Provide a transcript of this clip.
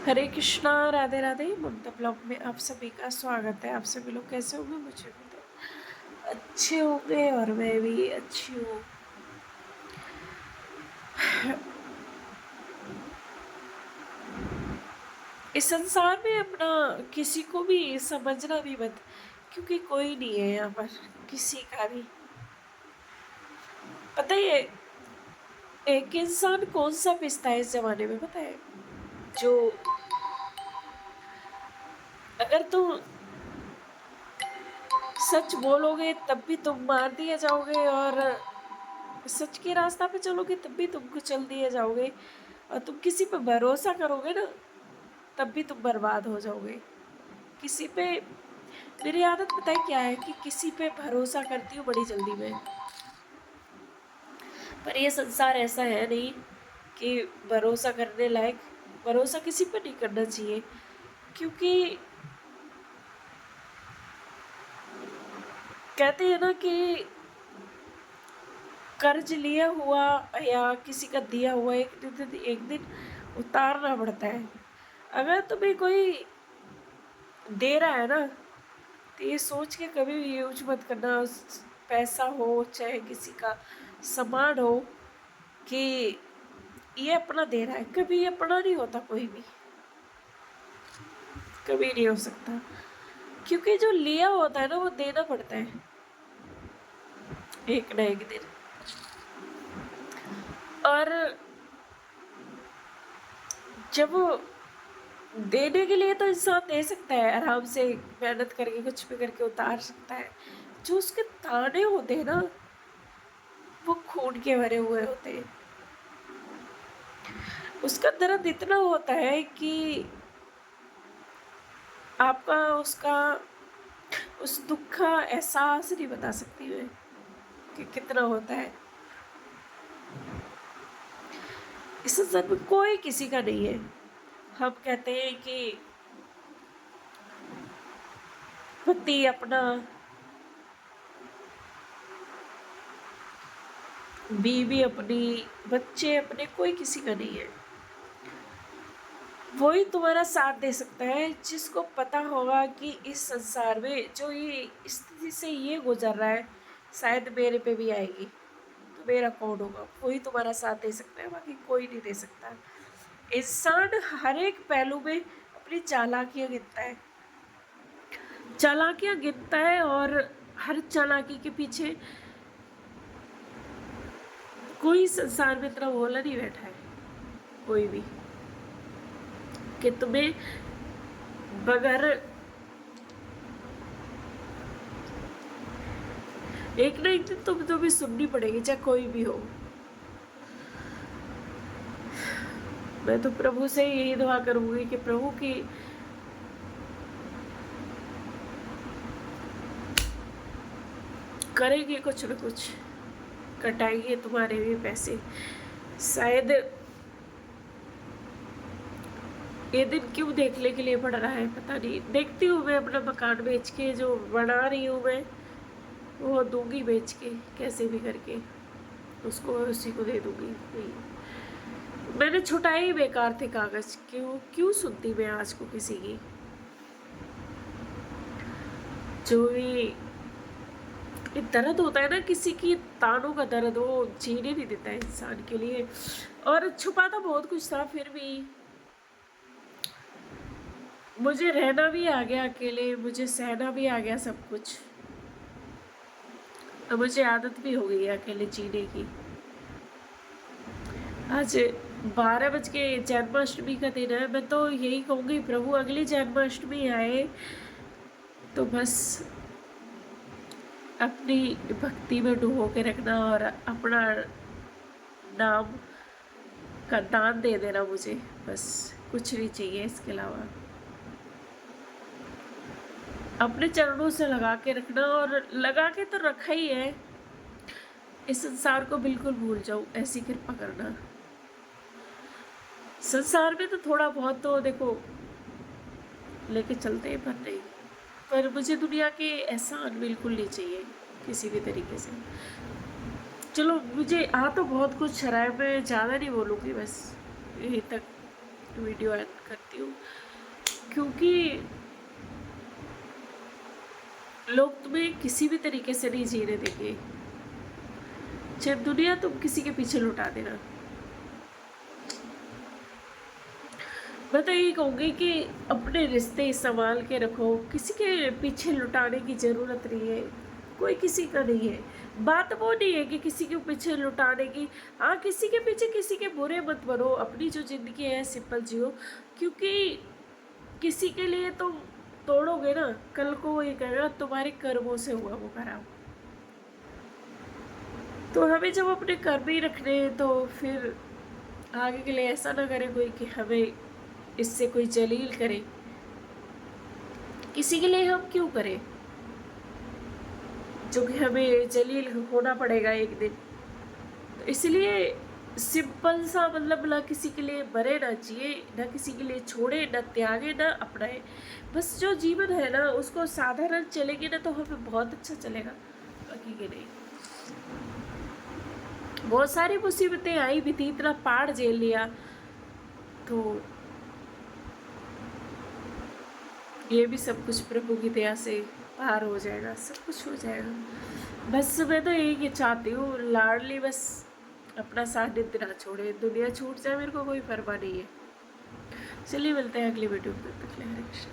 हरे कृष्णा, राधे राधे। ममता blog में आप सभी का स्वागत है। आप सभी लोग कैसे होंगे? मुझे भी तो अच्छे होंगे और मैं भी अच्छी हूँ। इस संसार में अपना किसी को भी समझना भी मत, क्योंकि कोई नहीं है यहाँ पर किसी का भी। पता है एक इंसान कौन सा पिसता है इस जमाने में? पता है, जो अगर तुम सच बोलोगे तब भी तुम मार दिए जाओगे, और सच के रास्ता पे चलोगे तब भी तुमको चल दिए जाओगे, और तुम किसी पे भरोसा करोगे ना तब भी तुम बर्बाद हो जाओगे। किसी पे मेरी आदत पता है क्या है कि किसी पे भरोसा करती हूँ बड़ी जल्दी में। पर ये संसार ऐसा है नहीं कि भरोसा करने लायक। भरोसा किसी पे नहीं करना चाहिए, क्योंकि कहते हैं ना कि कर्ज लिया हुआ या किसी का दिया हुआ एक दिन उतारना पड़ता है। अगर तुम्हें कोई दे रहा है ना, तो ये सोच के कभी भी यूज मत करना, पैसा हो चाहे किसी का सामान हो, कि ये अपना दे रहा है। कभी अपना नहीं होता, कोई भी कभी नहीं हो सकता, क्योंकि जो लिया होता है ना वो देना पड़ता है एक ना एक दिन। और जब वो देने के लिए तो इंसान दे सकता है, आराम से मेहनत करके कुछ भी करके उतार सकता है। जो उसके ताने होते हैं ना, वो खून के भरे हुए होते हैं। उसका दर्द इतना होता है कि आपका उसका उस दुख का एहसास नहीं बता सकती मैं कि कितना होता है। इस संसार में कोई किसी का नहीं है। हम कहते हैं कि पति अपना, बीवी अपनी, बच्चे अपने, कोई किसी का नहीं है। वही तुम्हारा साथ दे सकता है जिसको पता होगा कि इस संसार में जो ये स्थिति से ये गुजर रहा है शायद मेरे पे भी आएगी, तो मेरा कौन होगा? वही तुम्हारा साथ दे सकता है, बाकी कोई नहीं दे सकता। इंसान हर एक पहलू में अपनी चालाकियां गिनता है, चालाकियां गिनता है, और हर चालाकी के पीछे कोई संसार में इतना भोला नहीं बैठा है, कोई भी, कि तुम्हें बगैर एक ना एक दिन तुम भी सुननी पड़ेगी, चाहे कोई भी हो। मैं तो प्रभु से यही दुआ करूंगी कि प्रभु की करेंगे कुछ न कुछ, कटाएंगे तुम्हारे भी पैसे। शायद ये दिन क्यों देखने के लिए पड़ रहा है पता नहीं। देखती हूँ मैं अपना मकान बेच के, जो बना रही हूँ मैं वो दूंगी बेच के, कैसे भी करके उसको उसी को दे दूंगी। नहीं, मैंने छुटाए ही बेकार थे कागज। क्यों क्यों सुनती मैं आज को किसी की? जो भी दर्द होता है ना किसी की, तानों का दर्द, वो जीने नहीं देता है इंसान के लिए। और छुपाता बहुत कुछ था, फिर भी मुझे रहना भी आ गया अकेले, मुझे सहना भी आ गया सब कुछ। अब मुझे आदत भी हो गई है अकेले जीने की। आज 12 बज के जन्माष्टमी का दिन है। मैं तो यही कहूँगी प्रभु अगली जन्माष्टमी आए तो बस अपनी भक्ति में डुबो के रखना, और अपना नाम का दान दे देना मुझे, बस कुछ नहीं चाहिए इसके अलावा। अपने चरणों से लगा के रखना, और लगा के तो रखा ही है। इस संसार को बिल्कुल भूल जाओ, ऐसी कृपा करना। संसार में तो थोड़ा बहुत तो देखो लेके चलते हैं, पर नहीं, पर मुझे दुनिया के एहसान बिल्कुल नहीं चाहिए किसी भी तरीके से। चलो मुझे तो बहुत कुछ रहा है, मैं ज़्यादा नहीं बोलूँगी, बस यहीं तक की वीडियो एंड करती हूँ, क्योंकि लोग तुम्हें किसी भी तरीके से नहीं जीने देंगे, चाहे दुनिया तुम किसी के पीछे लुटा देना। मैं तो यही कहूँगी कि अपने रिश्ते संभाल के रखो, किसी के पीछे लुटाने की ज़रूरत नहीं है, कोई किसी का नहीं है। बात वो नहीं है कि किसी के पीछे लुटाने की, हाँ किसी के पीछे किसी के बुरे मत बनो, अपनी जो ज़िंदगी है सिंपल जियो, क्योंकि किसी के लिए तुम तोड़ोगे ना, कल को वो ये कहेगा तुम्हारे कर्मों से हुआ वो खराब। तो हमें जब अपने कर्म ही रखने हैं तो फिर आगे के लिए ऐसा ना करे कोई कि हमें इससे कोई जलील करे, किसी के लिए हम क्यों करें जो कि हमें जलील होना पड़ेगा एक दिन। तो इसलिए सिंपल सा मतलब ना किसी के लिए मरे ना जिए, ना किसी के लिए छोड़े ना त्यागे ना अपनाए, बस जो जीवन है ना उसको साधारण चलेगी ना तो हमें बहुत अच्छा चलेगा, बाकी के नहीं। बहुत सारी मुसीबतें आई भी थी, इतना पहाड़ झेल लिया, तो ये भी सब कुछ प्रभु की दया से पार हो जाएगा, सब कुछ हो जाएगा। बस मैं तो यही चाहती हूँ, लाडली बस अपना सानिध्य ना छोड़े, दुनिया छूट जाए मेरे को कोई परवाह नहीं है। चलिए मिलते हैं अगली वीडियो में, तब तक के लिए हरे कृष्ण।